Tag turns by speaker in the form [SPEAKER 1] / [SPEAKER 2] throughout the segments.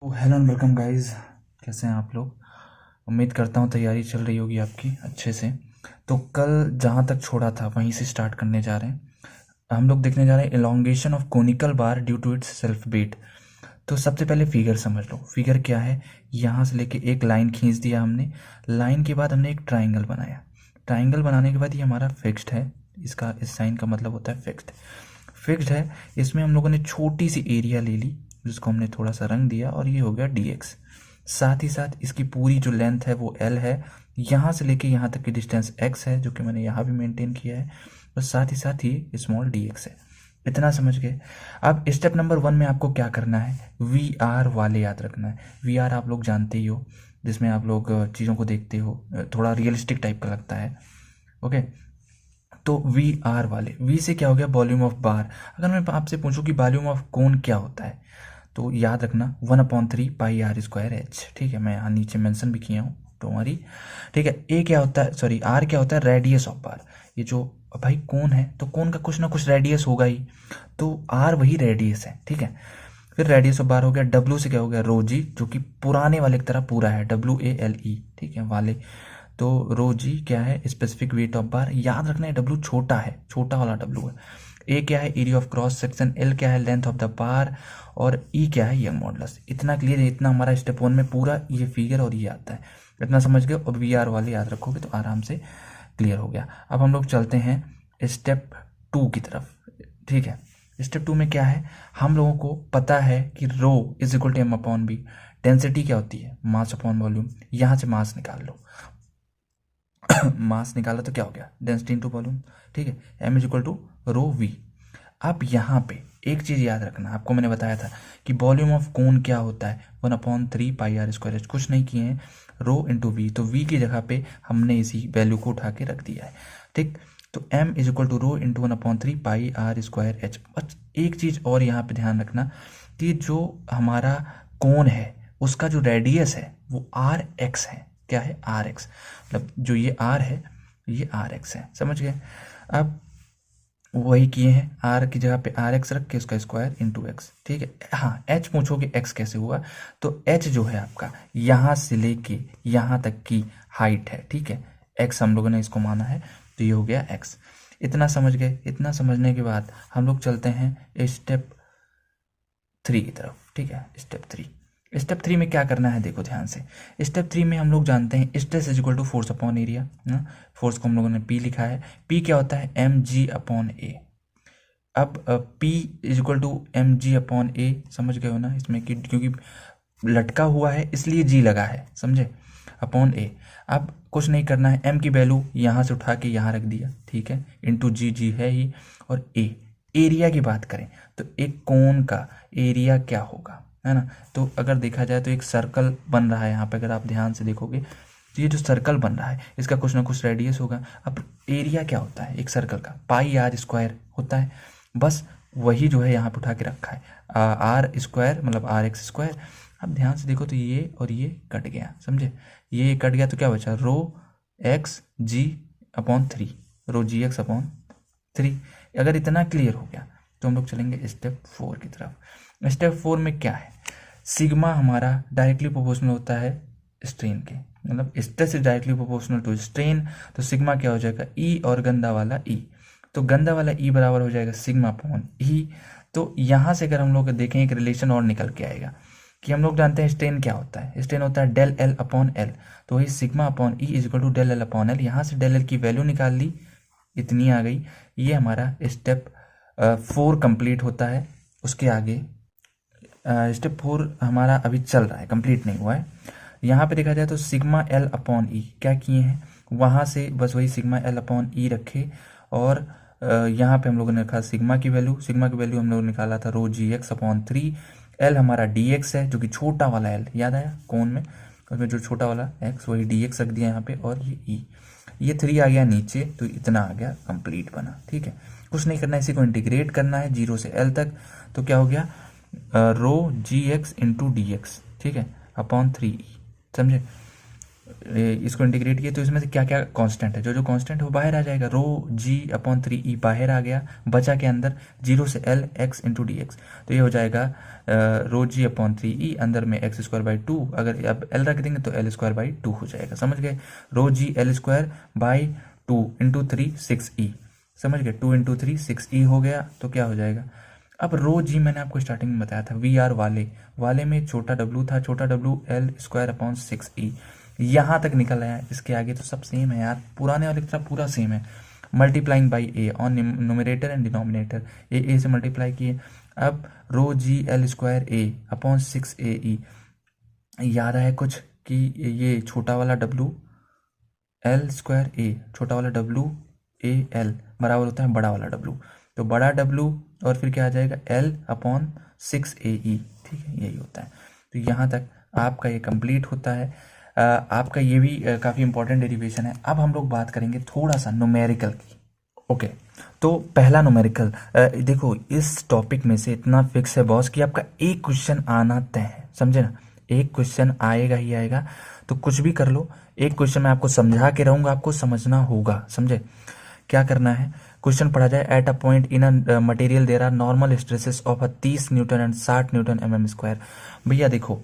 [SPEAKER 1] Hello and welcome guys. कैसे हैं आप लोग? उम्मीद करता हूँ तैयारी चल रही होगी आपकी अच्छे से। तो कल जहाँ तक छोड़ा था वहीं से स्टार्ट करने जा रहे हैं। हम लोग देखने जा रहे हैं elongation of conical bar due to its self weight. तो सबसे पहले फिगर समझ लो। फिगर क्या है? यहाँ से लेके एक लाइन खींच दिया हमने। लाइन के बाद हमने एक ट्राइंगल बनाया। ट्राइंगल बनाने के बाद ये हमारा फिक्स्ड है। इसका इस साइन का मतलब होता है फिक्स्ड। फिक्स्ड है। इसमें हम लोगों ने छोटी सी एरिया ले ली जिसको हमने थोड़ा सा रंग दिया और ये हो गया dx। साथ ही साथ इसकी पूरी जो लेंथ है वो l है। यहाँ से लेके यहाँ तक की डिस्टेंस x है जो कि मैंने यहाँ भी मेंटेन किया है। और साथ ही साथ ये स्मॉल dx है। इतना समझ गए। अब स्टेप नंबर 1 में आपको क्या करना है? वी आर वाले याद रखना है। वी आर आप लोग जानते ही हो, जिसमें आप लोग चीज़ों को देखते हो, थोड़ा रियलिस्टिक टाइप का लगता है। ओके, तो वी आर वाले वी से क्या हो गया? वॉल्यूम ऑफ बार। अगर मैं आपसे पूछूं कि वॉल्यूम ऑफ कोन क्या होता है तो याद रखना 1/3 पाई आर स्क्वायर एच। ठीक है, मैं यहाँ नीचे मेंशन भी किया हूँ, डोंट वरी। ठीक है, ए क्या होता है, सॉरी आर क्या होता है? रेडियस ऑफ बार। ये जो भाई कोन है तो कोन का कुछ ना कुछ रेडियस होगा ही, तो आर वही रेडियस है। ठीक है, फिर रेडियस ऑफ बार हो गया। डब्ल्यू से क्या हो गया? रो जी, जो कि पुराने वाले की तरह पूरा है, WALE। ठीक है, वाले। तो रो जी क्या है? स्पेसिफिक वेट ऑफ बार। याद रखना है डब्ल्यू छोटा है, छोटा वाला डब्ल्यू है। ए क्या है? Area of cross section. L क्या है? Length of the bar. और ई क्या है? Young modulus. इतना क्लियर है? इतना हमारा स्टेप 1 में पूरा ये फिगर और ये आता है। इतना समझ गए। और वी आर वाले याद रखोगे तो आराम से क्लियर हो गया। अब हम लोग चलते हैं स्टेप 2 की तरफ। ठीक है, स्टेप 2 में क्या है? हम लोगों को पता है कि rho is equal to m/v। Density क्या होती है? Mass upon volume. यहाँ से मास निकाल लो। मास निकाला तो क्या हो गया? Density into volume. ठीक है, m is equal to rho V. अब यहाँ पे एक चीज याद रखना, आपको मैंने बताया था कि वॉल्यूम ऑफ कोन क्या होता है? 1/3 पाई आर स्क्वायर एच। कुछ नहीं किए हैं, रो इंटू वी। तो वी की जगह पे हमने इसी वैल्यू को उठा के रख दिया है। ठीक, तो m is equal to rho into 1/3 pi R square H. बस एक चीज और यहाँ पे ध्यान रखना कि जो हमारा कोन है उसका जो रेडियस है वो आर एक्स है। क्या है? R X. मतलब जो ये आर है ये आर एक्स है। समझ गए? अब वही किए हैं, आर की जगह पे आर एक्स रख के उसका स्क्वायर इंटू एक्स। ठीक है, हाँ एच पूछोगे एक्स कैसे हुआ? तो एच जो है आपका यहाँ से लेके यहाँ तक की हाइट है। ठीक है, एक्स हम लोगों ने इसको माना है तो ये हो गया एक्स। इतना समझ गए। इतना समझने के बाद हम लोग चलते हैं स्टेप 3 की तरफ। ठीक है, स्टेप 3 में क्या करना है देखो ध्यान से। स्टेप 3 में हम लोग जानते हैं stress is equal to force upon area. Force को हम लोगों ने पी लिखा है। पी क्या होता है? mg/a। अब P is equal to mg/a। समझ गए हो ना इसमें कि क्योंकि लटका हुआ है इसलिए g लगा है, समझे? Upon a। अब कुछ नहीं करना है, m की वैल्यू यहाँ से उठा के यहाँ रख दिया। ठीक है, इंटू जी है ही। और a एरिया की बात करें तो एक कोन का एरिया क्या होगा, है ना? तो अगर देखा जाए तो एक सर्कल बन रहा है यहाँ पे, अगर आप ध्यान से देखोगे तो ये जो सर्कल बन रहा है इसका कुछ ना कुछ रेडियस होगा। अब एरिया क्या होता है एक सर्कल का? पाई आर स्क्वायर होता है। बस वही जो है यहाँ पे उठा के रखा है, आर स्क्वायर मतलब आर एक्स स्क्वायर। अब ध्यान से देखो तो ये और ये कट गया, समझे? ये कट गया तो क्या बचा? रो एक्स जी अपॉन 3, रो जी एक्स अपॉन 3। अगर इतना क्लियर हो गया तो हम लोग चलेंगे स्टेप 4 की तरफ। स्टेप 4 में क्या है? सिग्मा हमारा डायरेक्टली प्रोपोर्शनल होता है स्ट्रेन के, मतलब stress is directly proportional to strain. तो सिग्मा क्या हो जाएगा? ई और गंदा वाला ई। तो गंदा वाला ई बराबर हो जाएगा सिग्मा अपॉन ई। तो यहाँ से अगर हम लोग देखें एक रिलेशन और निकल के आएगा कि हम लोग जानते हैं स्ट्रेन क्या होता है? स्ट्रेन होता है डेल एल अपॉन एल। तो वही sigma upon E is equal to del L upon L. यहाँ से डेल एल की वैल्यू निकाल ली, इतनी आ गई। ये हमारा स्टेप 4 कंप्लीट होता है। उसके आगे स्टेप 4 हमारा अभी चल रहा है, कंप्लीट नहीं हुआ है। यहाँ पे देखा जाए तो सिग्मा एल अपॉन ई क्या किए हैं? वहाँ से बस वही सिग्मा एल अपॉन ई रखे। और यहाँ पे हम लोगों ने रखा सिग्मा की वैल्यू। सिग्मा की वैल्यू हम लोगों ने निकाला था रो जी एक्स अपॉन 3। एल हमारा डी एक्स है जो कि छोटा वाला एल, याद आया कोन में? उसमें जो छोटा वाला एक्स वही डी एक्स रख दिया यहाँ पे। और ये ई, ये 3 आ गया नीचे तो इतना आ गया, कंप्लीट बना। ठीक है, कुछ नहीं करना है, इसी को इंटीग्रेट करना है 0 से एल तक। तो क्या हो गया? रो जी एक्स इंटू डी एक्स। ठीक है, अपॉन 3 ई। समझे? इसको इंटीग्रेट किए तो इसमें से क्या क्या कांस्टेंट है, जो जो कांस्टेंट है वो बाहर आ जाएगा। रो जी अपॉन 3 ई बाहर आ गया, बचा के अंदर 0 से L x into D x, तो ये हो जाएगा रो जी अपॉन 3 ई, अंदर में एक्स स्क्वायर बाई 2, अगर अब एल रख देंगे तो एल स्क्वायर बाई 2 हो जाएगा। समझ गए, rho G L square by 2 into 3 6 E, समझ गए, 2 इंटू 3 6 ई हो गया, तो क्या हो जाएगा। अब रो जी मैंने आपको स्टार्टिंग में बताया था वी आर वाले में छोटा डब्लू था, छोटा डब्लू एल स्क्वायर अपॉन 6 ई, यहाँ तक निकल आया। इसके आगे तो सब सेम है यार, पुराने वाले की तरह पूरा सेम है। Multiplying by A on nominator and denominator, A से मल्टीप्लाई किए। अब rho G L square A upon 6 A E, याद है कुछ कि ये छोटा वाला डब्लू एल स्क्वायर ए, छोटा वाला डब्लू ए एल बराबर होता है बड़ा वाला डब्लू, तो बड़ा डब्लू और फिर क्या आ जाएगा एल अपॉन 6 ए ई, ठीक है, यही होता है। तो यहाँ तक आपका ये कंप्लीट होता है। आपका ये भी काफ़ी इंपॉर्टेंट डेरिवेशन है। अब हम लोग बात करेंगे थोड़ा सा न्यूमेरिकल की। ओके, तो पहला न्यूमेरिकल, देखो इस टॉपिक में से इतना फिक्स है बॉस कि आपका एक क्वेश्चन आना तय है, समझे ना, एक क्वेश्चन आएगा ही आएगा। तो कुछ भी कर लो, एक क्वेश्चन मैं आपको समझा के रहूँगा, आपको समझना होगा, समझे। क्या करना है, क्वेश्चन पढ़ा जाए, at a point in a material there are normal stresses of a 30 newton and 60 newton M square. भैया देखो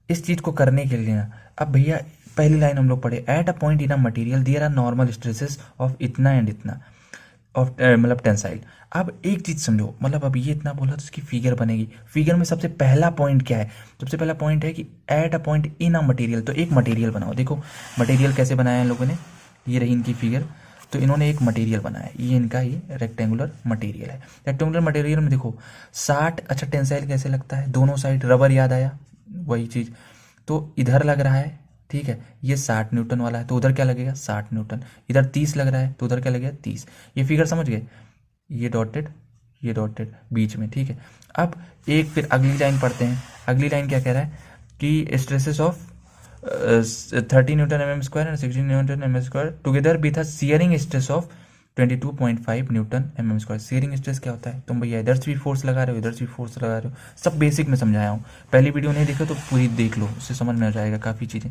[SPEAKER 1] इस चीज़ को करने के लिए ना, अब भैया पहली लाइन हम लोग पढ़े, at a point in a material there are normal stresses of इतना एंड इतना ऑफ मतलब टेंसाइल। अब एक चीज़ समझो, मतलब अब ये इतना बोला तो इसकी फिगर बनेगी। फिगर में सबसे पहला पॉइंट क्या है, सबसे पहला पॉइंट है कि eight a point in a material, तो एक मटेरियल बनाओ। देखो मटेरियल कैसे बनाया है इन लोगों ने, ये रही इनकी फिगर, तो इन्होंने एक मटेरियल बनाया, ये इनका ये रेक्टेंगुलर मटेरियल है। रेक्टेंगुलर मटेरियल में देखो 60, अच्छा टेंसाइल कैसे लगता है, दोनों साइड रबर, याद आया वही चीज़, तो इधर लग रहा है, ठीक है, ये 60 न्यूटन वाला है तो उधर क्या लगेगा 60 न्यूटन, इधर 30 लग रहा है तो उधर क्या लगेगा 30। ये फिगर समझ गए, ये डॉटेड बीच में, ठीक है। अब एक फिर अगली लाइन पढ़ते हैं, अगली लाइन क्या कह रहा है कि stresses of 30 newton M square and 16 newton M square together with a shearing stress of 22.5 newton M square. Shearing stress क्या होता है, तुम भैया इधर से भी फोर्स लगा रहे हो, इधर से भी फोर्स लगा रहे हो, सब बेसिक में समझाया हूँ। पहली वीडियो नहीं देखो तो पूरी देख लो, उससे समझ में आ जाएगा काफ़ी चीज़ें।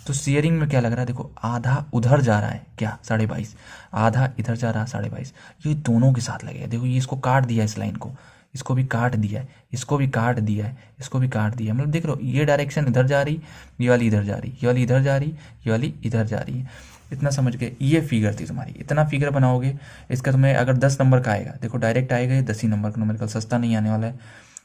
[SPEAKER 1] तो शियरिंग में क्या लग रहा है, देखो आधा उधर जा रहा है क्या 22.5, आधा इधर जा रहा है 22.5, ये दोनों के साथ लगेगा। देखो ये इसको काट दिया, इस लाइन को, इसको भी काट दिया है, इसको भी काट दिया है, इसको भी काट दिया है, मतलब देख लो ये डायरेक्शन इधर जा रही, ये वाली इधर जा रही, ये वाली इधर जा रही, ये वाली इधर जा रही है। इतना समझ गए, ये फिगर थी तुम्हारी। इतना फिगर बनाओगे, इसका तुम्हें अगर 10 नंबर का आएगा, देखो डायरेक्ट आएगा ये 10 ही नंबर का, नंबर सस्ता नहीं आने वाला है,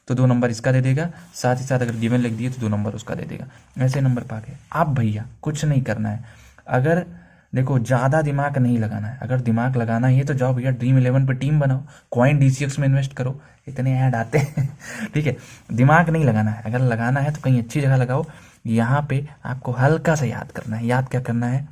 [SPEAKER 1] तो 2 नंबर इसका दे देगा, साथ ही साथ अगर गिवन लिख दिए तो 2 नंबर उसका दे देगा। ऐसे नंबर पा के अब भैया कुछ नहीं करना है। अगर देखो ज़्यादा दिमाग नहीं लगाना है, अगर दिमाग लगाना ही है तो जाओ भैया ड्रीम 11 पे टीम बनाओ, कॉइन DCX में इन्वेस्ट करो, इतने ऐड आते हैं ठीक है, दिमाग नहीं लगाना है, अगर लगाना है तो कहीं अच्छी जगह लगाओ। यहाँ पे आपको हल्का सा याद करना है, याद क्या करना है,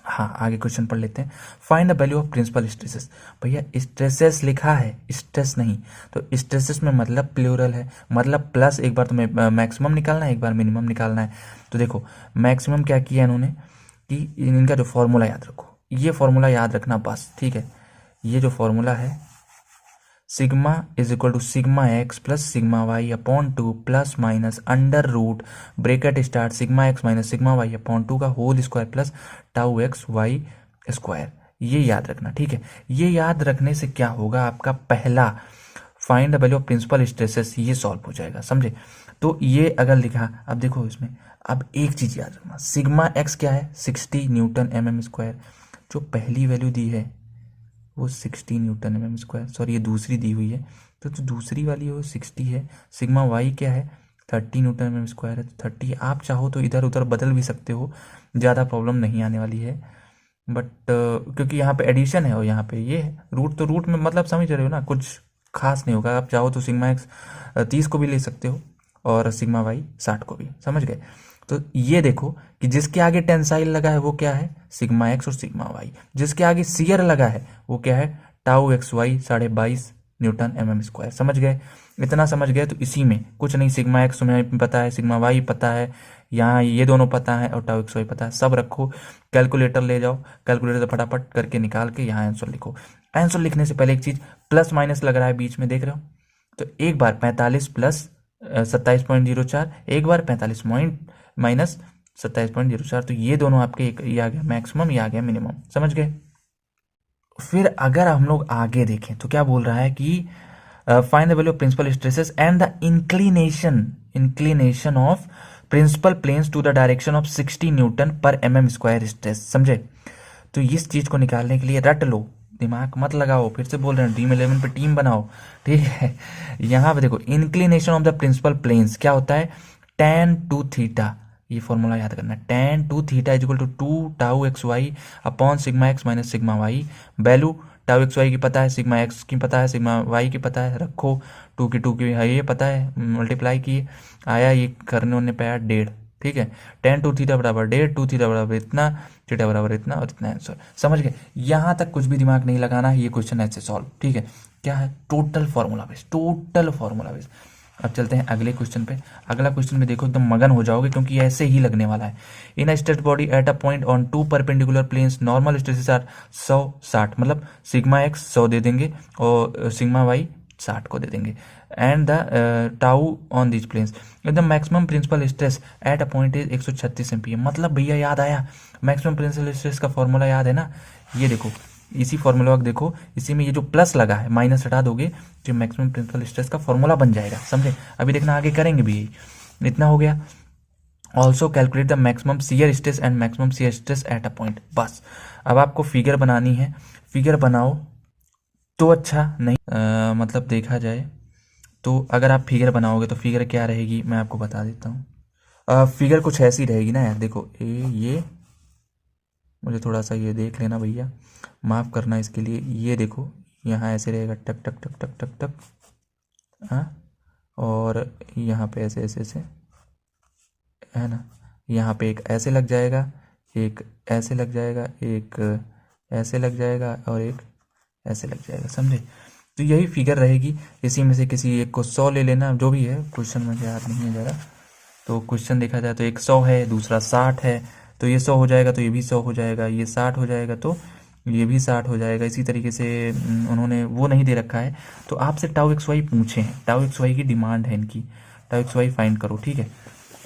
[SPEAKER 1] हाँ आगे क्वेश्चन पढ़ लेते हैं। Find the value of principal stresses. भैया स्ट्रेसेस लिखा है, स्ट्रेस नहीं, तो स्ट्रेसेस में मतलब प्लूरल है, मतलब प्लस, एक बार तुम्हें मैक्सिमम निकालना है, एक बार मिनिमम निकालना है। तो देखो मैक्सिमम क्या किया इन्होंने कि इनका जो फॉर्मूला याद रखो, ये फॉर्मूला याद रखना बस, ठीक है। ये जो फॉर्मूला है sigma is equal to sigma X plus sigma Y upon 2 plus minus under root bracket start sigma X minus sigma Y upon 2 का whole square plus tau X Y square, ये याद रखना, ठीक है। ये याद रखने से क्या होगा, आपका पहला find the value of principal stresses ये सॉल्व हो जाएगा, समझे। तो ये अगर लिखा, अब देखो इसमें, अब एक चीज याद रखना, सिग्मा एक्स क्या है 60 न्यूटन एम स्क्वायर, जो पहली वैल्यू दी है वो 60 न्यूटन एम स्क्वायर, सॉरी ये दूसरी दी हुई है, तो दूसरी वाली वो 60 है। सिग्मा वाई क्या है 30 न्यूटन एम स्क्वायर है, तो 30, आप चाहो तो इधर उधर बदल भी सकते हो, ज़्यादा प्रॉब्लम नहीं आने वाली है। बट क्योंकि यहाँ पे एडिशन है और यहाँ पे ये है रूट, तो रूट में मतलब समझ रहे हो ना, कुछ खास नहीं होगा। आप चाहो तो सिग्मा एक्स 30 को भी ले सकते हो और सिग्मा वाई 60 को भी, समझ गए। तो ये देखो कि जिसके आगे टेंसाइल लगा है वो क्या है सिग्मा एक्स और सिग्मा वाई, जिसके आगे शियर लगा है वो क्या है tau X Y 22.5 newton M square, समझ गए। इतना समझ गए तो इसी में कुछ नहीं, सिग्मा एक्स तुम्हें पता है, सिग्मा वाई पता है, यहाँ ये दोनों पता है और टाउ एक्स वाई पता है, सब रखो, कैलकुलेटर ले जाओ, कैलकुलेटर से फटाफट करके निकाल के यहाँ आंसर लिखो। आंसर लिखने से पहले एक चीज, प्लस माइनस लग रहा है बीच में, देख रहे हो, तो एक बार 45 प्लस 27.04, एक बार 45 माइनस 27.04। तो ये दोनों आपके ये आ गया मैक्सिमम, ये आ गया मिनिमम, समझ गए। फिर अगर हम लोग आगे देखें तो क्या बोल रहा है कि find the value of principal stresses and the inclination of principal planes to the direction of 60 newton per mm square stress, समझे। तो इस चीज को निकालने के लिए रट लो, दिमाग मत लगाओ, फिर से बोल रहे हैं ड्रीम 11 पे टीम बनाओ, ठीक है। यहाँ पे देखो inclination of the principal planes क्या होता है, tan टू थीटा, ये फॉर्मूला याद करना है, tan two theta is equal to 2 tau X Y upon sigma X minus sigma Y. Value tau X Y की पता है, सिग्मा एक्स की पता है, सिग्मा वाई की पता है, रखो, टू की है ये पता है, मल्टीप्लाई किए, आया ये करने होने पे आया 1.5, ठीक है। tan टू थीटा बराबर 1.5, टू थीटा बराबर इतना, थीटा बराबर इतना और इतना आंसर, समझ गए। यहाँ तक कुछ भी दिमाग नहीं लगाना है, ये क्वेश्चन ऐसे सॉल्व, ठीक है। क्या है, total formula base, total formula base. अब चलते हैं अगले क्वेश्चन पे। अगला क्वेश्चन में देखो एकदम मगन हो जाओगे क्योंकि ऐसे ही लगने वाला है। In a straight body at a point on two perpendicular planes normal stresses are 100-60, मतलब सिग्मा एक्स 100 दे देंगे और सिग्मा वाई 60 को दे देंगे, and the tau on this planes the maximum principal stress at a point is 136 MPa। मतलब भैया याद आया, मैक्सिमम प्रिंसिपल स्ट्रेस का फॉर्मूला याद है ना, ये देखो इसी फॉर्मूला को देखो, इसी में ये जो प्लस लगा है माइनस हटा दोगे तो मैक्सिमम प्रिंसिपल स्ट्रेस का फॉर्मूला बन जाएगा, समझे। अभी देखना आगे करेंगे भी, यही इतना हो गया। Also calculate the maximum shear stress and maximum shear stress at a point. बस अब आपको फिगर बनानी है, फिगर बनाओ तो अच्छा नहीं मतलब देखा जाए तो अगर आप फिगर बनाओगे तो फिगर क्या रहेगी मैं आपको बता देता हूँ। फिगर कुछ ऐसी रहेगी ना यार, देखो ये मुझे थोड़ा सा ये देख लेना भैया, माफ़ करना इसके लिए। ये देखो यहाँ ऐसे रहेगा टक टक टक टक टक टक, हाँ, और यहाँ पे ऐसे ऐसे ऐसे है ना, यहाँ पे एक ऐसे लग जाएगा, एक ऐसे लग जाएगा, एक ऐसे लग जाएगा और एक ऐसे लग जाएगा, समझे। तो यही फिगर रहेगी, इसी में से किसी एक को 100 ले लेना, जो भी है, क्वेश्चन मुझे याद नहीं है ज़रा। तो क्वेश्चन देखा जाए तो एक 100 है, दूसरा 60 है, तो ये 100 हो जाएगा तो ये भी 100 हो जाएगा, ये 60 हो जाएगा तो ये भी 60 हो जाएगा। इसी तरीके से उन्होंने वो नहीं दे रखा है तो आपसे टाउ एक्स वाई पूछे हैं, टाउ एक्स वाई की डिमांड है इनकी, टाउ एक्स वाई फाइंड करो, ठीक है।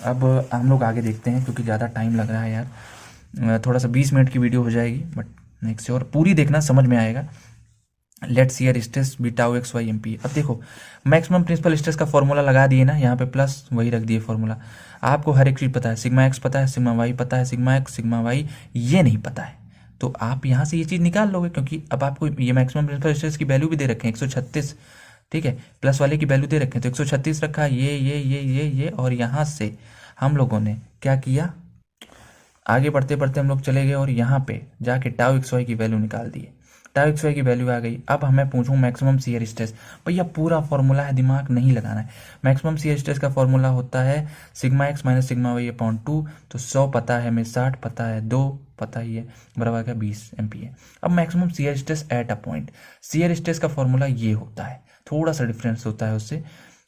[SPEAKER 1] अब हम लोग आगे देखते हैं क्योंकि ज़्यादा टाइम लग रहा है यार, थोड़ा सा 20 मिनट की वीडियो हो जाएगी, बट नेक्स्ट और पूरी देखना, समझ में आएगा। Let shear stress be tau X Y MPa। अब देखो मैक्सिमम प्रिंसिपल स्ट्रेस का फॉर्मूला लगा दिए ना, यहाँ पे प्लस वही रख दिए फॉर्मूला। आपको हर एक चीज़ पता है, सिग्मा एक्स पता है, सिग्मा वाई पता है, सिग्मा एक्स सिग्मा वाई ये नहीं पता है, तो आप यहाँ से ये चीज़ निकाल लोगे क्योंकि अब आपको ये मैक्सिमम प्रिंसिपल स्ट्रेस की वैल्यू भी दे रखे हैं 136, ठीक है, प्लस वाले की वैल्यू दे रखे हैं तो 136 रखा है, ये और यहाँ से हम लोगों ने क्या किया, आगे बढ़ते बढ़ते हम लोग चले गए और यहाँ पे जाके टाउ एक्स वाई की वैल्यू निकाल दिए, टाउ एक्स वाई की वैल्यू आ गई। अब हमें पूछूं मैक्सिमम शियर स्ट्रेस, भैया पूरा फॉर्मूला है, दिमाग नहीं लगाना है। मैक्सिमम शियर स्ट्रेस का फॉर्मूला होता है sigma X minus sigma Y upon 2, तो 100 पता है, हमें 60 पता है, 2 पता ही है, बराबर क्या 20 MPa। अब maximum shear stress at a point, shear stress का फॉर्मूला ये होता है, थोड़ा सा डिफरेंस होता है उससे,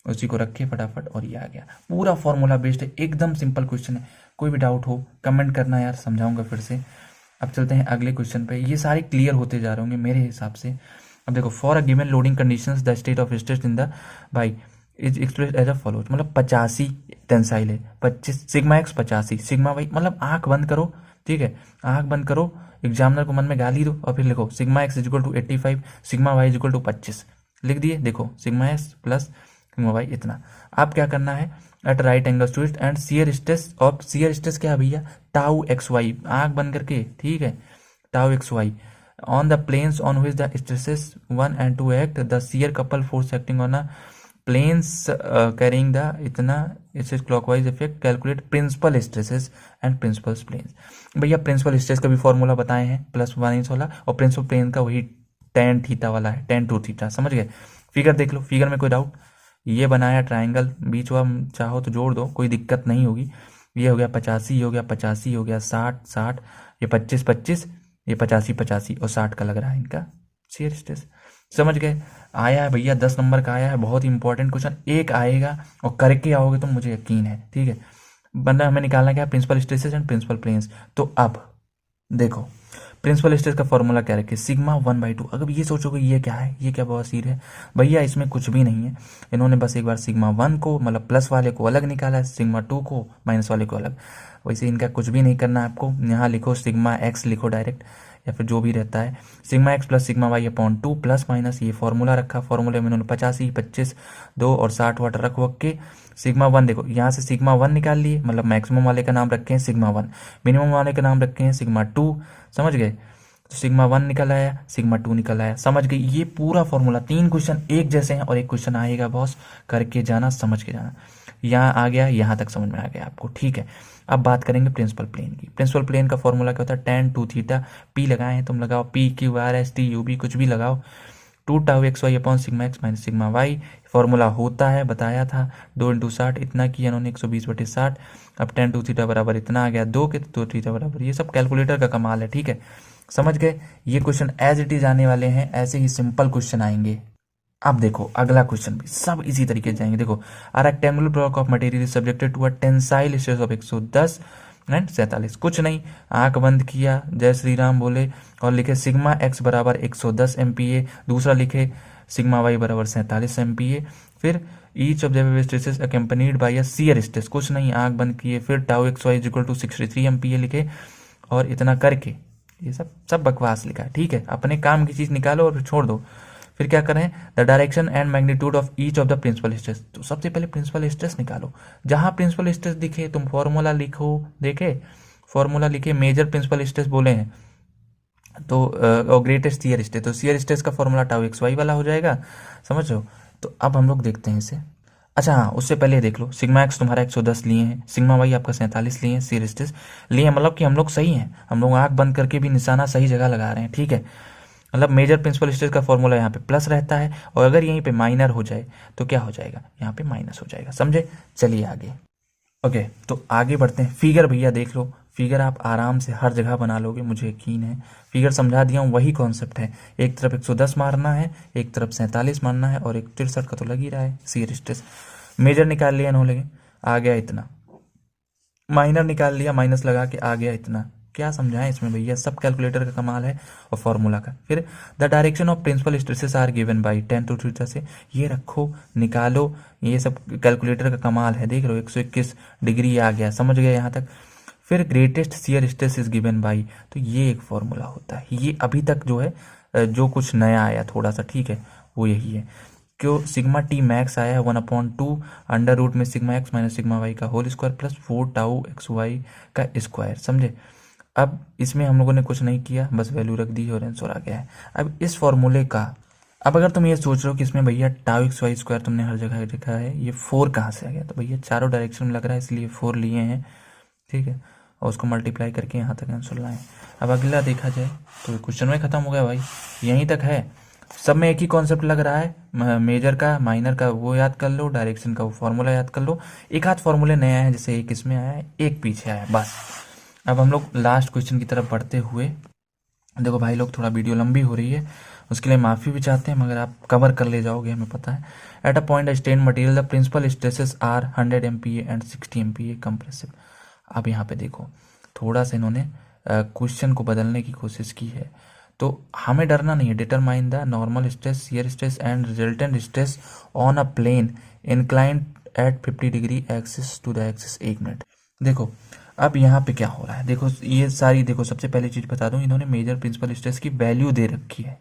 [SPEAKER 1] उसी को रखे फटाफट और ये आ गया। पूरा फॉर्मूला बेस्ड है, एकदम सिंपल क्वेश्चन है। कोई भी डाउट हो कमेंट करना यार, समझाऊंगा फिर से। अब चलते हैं अगले क्वेश्चन पे, ये सारे क्लियर होते जा रहे होंगे मेरे हिसाब से। अब देखो for a given loading conditions the state of stress in the भाई is express as a follows, मतलब 85 टेंसाइल है, 25 सिग्मा एक्स 85 सिग्मा वाई, मतलब आंख बंद करो, ठीक है, आंख बंद करो, एग्जामिनर को मन में गाली दो और फिर लिखो sigma X is equal to 85, sigma Y is equal to 25, लिख दिए। देखो sigma X plus sigma Y इतना। अब क्या करना है, at right angle to it and shear stress, और शियर स्ट्रेस क्या है भैया, टाउ एक्स वाई, आंख बंद करके, ठीक है, tau X Y on the planes on which the stresses 1 and 2 act, the shear couple force acting on a planes carrying the इतना इससे clockwise effect, calculate principal stresses and principal planes. भैया principal stress का भी formula बताए हैं +1 वाला, और principal plane का वही tan थीटा वाला है, tan 2 थीटा, समझ गए। फिगर देख लो, फिगर में कोई डाउट, ये बनाया ट्राइंगल, बीच में चाहो तो जोड़ दो, कोई दिक्कत नहीं होगी। ये हो गया 85, ये हो गया 85, हो गया 60 60, ये 25 25, ये 85 85 और 60 का लग रहा है इनका शियर स्ट्रेस, समझ गए। आया है भैया 10 नंबर का आया है, बहुत इंपॉर्टेंट क्वेश्चन, एक आएगा और करके आओगे तो मुझे यकीन है, ठीक है। बंदा हमें निकालना क्या है, principal stresses and principal planes. तो अब देखो प्रिंसिपल स्ट्रेस का फॉर्मूला क्या रखे, सिग्मा 1/2। अगर ये सोचोगे ये क्या है, ये क्या बवासीर है, भैया इसमें कुछ भी नहीं है। इन्होंने बस एक बार सिग्मा 1 को मतलब प्लस वाले को अलग निकाला है, सिग्मा 2 को माइनस वाले को अलग। वैसे इनका कुछ भी नहीं करना है आपको, यहाँ लिखो सिग्मा एक्स लिखो डायरेक्ट, या फिर जो भी रहता है sigma X plus sigma Y upon 2 plus minus ये फॉर्मूला रखा। फॉर्मूले में उन्होंने 85, 25, 2 और 60 वाट रख वक के सिग्मा 1 देखो यहाँ से सिग्मा 1 निकाल लिए, मतलब मैक्सिमम वाले का नाम रखे हैं सिग्मा 1, मिनिमम वाले का नाम रखे हैं सिग्मा 2। समझ गए, तो सिग्मा 1 निकल आया, सिग्मा 2 निकल आया। समझ गए, ये पूरा फॉर्मूला 3 क्वेश्चन एक जैसे हैं और एक क्वेश्चन आएगा बॉस, करके जाना, समझ के जाना। यहाँ आ गया, यहाँ तक समझ में आ गया आपको, ठीक है। अब बात करेंगे प्रिंसिपल प्लेन की। प्रिंसिपल प्लेन का फॉर्मूला क्या होता है, tan 2 थीटा, पी लगाए हैं तुम लगाओ, P Q R S T U V कुछ भी लगाओ, 2 tau X Y upon sigma X minus sigma Y. Formula होता है, बताया था, 2 × 60 इतना किया इन्होंने, 120/60। अब tan 2 थीटा बराबर इतना आ गया 2 के, तो 2 थीटा बराबर, ये सब कैलकुलेटर का कमाल है, ठीक है। समझ गए, ये क्वेश्चन एज इट इज आने वाले हैं, ऐसे ही सिंपल क्वेश्चन आएंगे। अब देखो अगला क्वेश्चन भी सब इसी तरीके से जाएंगे। देखो, a rectangular block of material is subjected to a tensile stress of 110 and 47। कुछ नहीं, आंख बंद किया, जय श्री राम बोले और लिखे सिग्मा एक्स बराबर 110 MPa, दूसरा लिखे सिग्मा वाई बराबर 47 MPa। फिर each of the stresses accompanied by a shear stress, कुछ नहीं, आंख बंद किए, फिर tau X Y equal to 63 MPa लिखे, और इतना करके ये सब बकवास लिखा है, ठीक है। अपने काम की चीज निकालो और छोड़ दो। फिर क्या करें, the direction and magnitude of each of the principal stress. तो सबसे पहले प्रिंसिपल स्ट्रेस निकालो, जहां प्रिंसिपल स्ट्रेस दिखे तुम फॉर्मूला लिखो, देखे फॉर्मूला लिखे, मेजर प्रिंसिपल स्ट्रेस बोले हैं तो और ग्रेटेस्ट शियर स्ट्रेस, तो शियर स्ट्रेस का फॉर्मूला टाउ एक्स वाई वाला हो जाएगा, समझ लो। तो अब हम लोग देखते हैं इसे। अच्छा हाँ, उससे पहले देख लो, सिग्मा एक्स तुम्हारा 110 लिए हैं, सिग्मा वाई आपका 47 लिए हैं, शियर स्ट्रेस लिए, मतलब कि हम लोग सही हैं, हम लोग आंख बंद करके भी निशाना सही जगह लगा रहे हैं, ठीक है। मतलब मेजर प्रिंसिपल स्ट्रेस का फॉर्मूला यहाँ पे प्लस रहता है, और अगर यहीं पे माइनर हो जाए तो क्या हो जाएगा, यहाँ पे माइनस हो जाएगा, समझे। चलिए आगे, ओके तो आगे बढ़ते हैं। फिगर भैया देख लो, फिगर आप आराम से हर जगह बना लोगे, मुझे यकीन है। फिगर समझा दिया हूँ, वही कॉन्सेप्ट है, एक तरफ 110 मारना है, एक तरफ 47 मारना है, और एक 63 का तो लग ही रहा है शियर स्ट्रेस। मेजर निकाल लिया इन्होंने, आ गया इतना, माइनर निकाल लिया, माइनस लगा के आ गया इतना। क्या समझाएं इसमें भैया, सब कैलकुलेटर का कमाल है और फॉर्मूला का। फिर the direction of principal stresses are given by tan 2 theta से, ये रखो निकालो, ये सब कैलकुलेटर का कमाल है, देख लो 121 डिग्री आ गया, समझ गए यहाँ तक। फिर greatest shear stress is given by, तो ये एक फॉर्मूला होता है, ये अभी तक जो है जो कुछ नया आया थोड़ा सा, ठीक है, वो यही है। क्यों, सिग्मा टी मैक्स आया है 1/2 अंडर रूट में sigma X minus sigma Y का whole square plus 4 tau X Y का स्क्वायर, समझे। अब इसमें हम लोगों ने कुछ नहीं किया, बस वैल्यू रख दी और आंसर आ गया है। अब इस फॉर्मूले का, अब अगर तुम ये सोच रहे हो कि इसमें भैया टाउ एक्स वाई स्क्वायर तुमने हर जगह लिखा है, ये 4 कहाँ से आ गया, तो भैया चारों डायरेक्शन में लग रहा है इसलिए 4 लिए हैं, ठीक है, और उसको मल्टीप्लाई करके यहाँ तक आंसर लाएं। अब अगला देखा जाए तो क्वेश्चन में खत्म हो गया भाई, यहीं तक है, सब में एक ही कॉन्सेप्ट लग रहा है, मेजर का माइनर का वो याद कर लो, डायरेक्शन का वो फॉर्मूला याद कर लो, एक आध फॉर्मूले नया है, जैसे एक इसमें आया है एक पीछे आया है, बस। अब हम लोग लास्ट क्वेश्चन की तरफ बढ़ते हुए, देखो भाई लोग थोड़ा वीडियो लंबी हो रही है, उसके लिए माफ़ी भी चाहते हैं, मगर आप कवर कर ले जाओगे हमें पता है। At a point strained material the principal stresses are 100 MPa and 60 MPa compressive. अब यहाँ पे देखो थोड़ा सा इन्होंने क्वेश्चन को बदलने की कोशिश की है, तो हमें डरना नहीं है। Determine the normal stress, shear stress and resultant stress on a plane inclined at 50 degree axis to the axis. 1 minute, देखो अब यहाँ पे क्या हो रहा है, देखो ये सारी, देखो सबसे पहले चीज बता दूं, इन्होंने मेजर प्रिंसिपल स्ट्रेस की वैल्यू दे रखी है,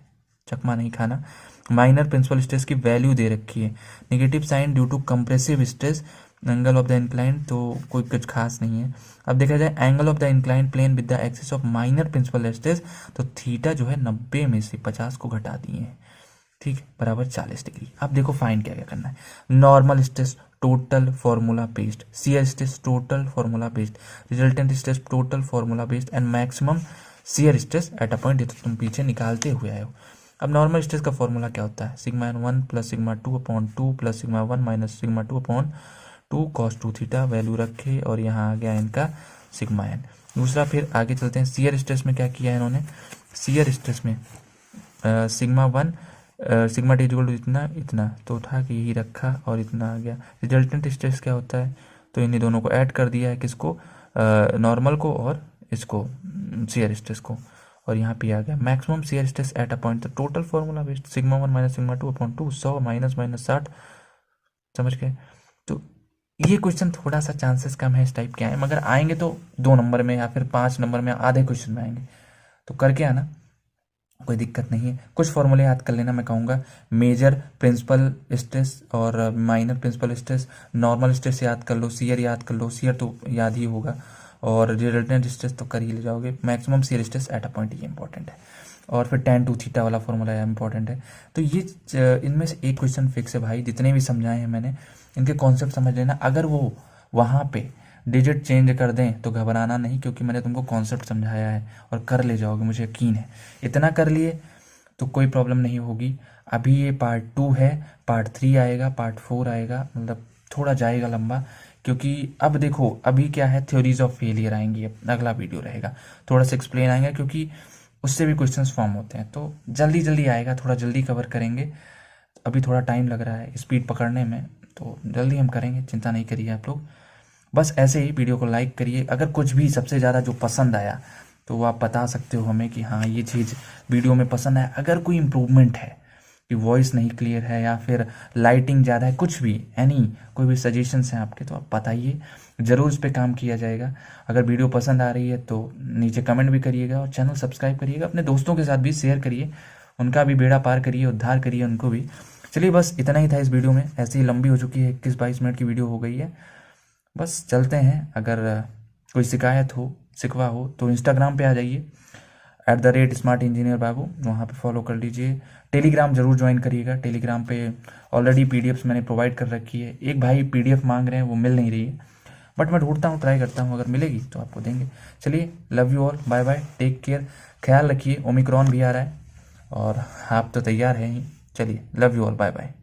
[SPEAKER 1] चकमा नहीं खाना, माइनर प्रिंसिपल स्ट्रेस की वैल्यू दे रखी है, negative sign due to compressive stress, angle of the incline, तो कोई कुछ खास नहीं है। अब देखा जाए angle of the incline plane with the axis of minor principal stress, तो थीटा जो है 90 में से 50 को घटा दिए हैं, ठीक, बराबर 40 डिग्री। अब देखो फाइन क्या क्या करना है, normal stress total formula based, shear stress total formula based, resultant stress total formula based and maximum shear stress at a point, ये तो तुम पीछे निकालते हुए आए हो। अब नॉर्मल स्ट्रेस का फॉर्मूला क्या होता है, sigma n1 plus sigma 2/2 plus sigma 1 minus sigma 2/2 cos 2 theta, value रखे और यहाँ आ गया इनका सिग्मा n। दूसरा फिर आगे चलते हैं, शियर स्ट्रेस में क्या किया है इन्होंने, शियर स्ट्रेस में sigma 1 sigma T equal to इतना इतना, तो उठा के यही रखा और इतना आ गया। रिजल्टेंट स्ट्रेस क्या होता है, तो इन्हीं दोनों को ऐड कर दिया है, किसको, नॉर्मल को और इसको शियर स्ट्रेस को, और यहाँ पे आ गया maximum shear stress at a point, the total formula based sigma 1 minus sigma 2 upon 2, 100 minus minus 60। समझ गए? तो ये क्वेश्चन थोड़ा सा चांसेस कम है इस टाइप के आए, मगर आएंगे तो 2 नंबर में या फिर 5 नंबर में, आधे क्वेश्चन में आएंगे, तो करके आना, कोई दिक्कत नहीं है। कुछ फॉर्मूले याद कर लेना, मैं कहूँगा मेजर प्रिंसिपल स्ट्रेस और minor principal stress, normal stress याद कर लो, शियर याद कर लो, शियर तो याद ही होगा, और रिजल्टेंट स्ट्रेस तो कर ही ले जाओगे, maximum shear stress at a point, ये इंपॉर्टेंट है, और फिर tan 2 थीटा वाला फॉर्मूला इंपॉर्टेंट है। तो ये इनमें से एक क्वेश्चन फिक्स है भाई, जितने भी समझाए हैं मैंने इनके कॉन्सेप्ट समझ लेना। अगर वो वहाँ पे डिजिट चेंज कर दें तो घबराना नहीं, क्योंकि मैंने तुमको कॉन्सेप्ट समझाया है और कर ले जाओगे, मुझे यकीन है। इतना कर लिए तो कोई प्रॉब्लम नहीं होगी। अभी ये पार्ट 2 है, पार्ट 3 आएगा, पार्ट 4 आएगा, मतलब थोड़ा जाएगा लंबा, क्योंकि अब देखो अभी क्या है, थ्योरीज ऑफ फेलियर आएंगी, अब अगला वीडियो रहेगा, थोड़ा सा एक्सप्लेन आएगा, क्योंकि उससे भी क्वेश्चंस फॉर्म होते हैं, तो जल्दी जल्दी आएगा, थोड़ा जल्दी कवर करेंगे। अभी थोड़ा टाइम लग रहा है स्पीड पकड़ने में, तो जल्दी हम करेंगे, चिंता नहीं करिए आप लोग। बस ऐसे ही वीडियो को लाइक करिए, अगर कुछ भी सबसे ज़्यादा जो पसंद आया तो वो आप बता सकते हो हमें कि हाँ ये चीज़ वीडियो में पसंद है। अगर कोई इम्प्रूवमेंट है कि वॉइस नहीं क्लियर है या फिर लाइटिंग ज़्यादा है, कुछ भी कोई भी सजेशंस हैं आपके, तो आप बताइए, ज़रूर इस पर काम किया जाएगा। अगर वीडियो पसंद आ रही है तो नीचे कमेंट भी करिएगा, और चैनल सब्सक्राइब करिएगा, अपने दोस्तों के साथ भी शेयर करिए, उनका भी बेड़ा पार करिए, उद्धार करिए उनको भी। चलिए बस इतना ही था इस वीडियो में, ऐसे ही लंबी हो चुकी है, 21-22 मिनट की वीडियो हो गई है। बस चलते हैं। अगर कोई शिकायत हो, शिकवा हो तो इंस्टाग्राम पे आ जाइए @स्मार्ट इंजीनियर बाबू, वहाँ पे फॉलो कर लीजिए। टेलीग्राम जरूर ज्वाइन करिएगा, टेलीग्राम पे ऑलरेडी पीडीएफ्स मैंने प्रोवाइड कर रखी है। एक भाई पीडीएफ मांग रहे हैं, वो मिल नहीं रही है, बट मैं ढूंढता हूँ, ट्राई करता हूँ, अगर मिलेगी तो आपको देंगे। चलिए, love you all, bye bye, take care, ख्याल रखिए। ओमिक्रॉन भी आ रहा है और आप तो तैयार हैं ही। चलिए, love you all, bye bye.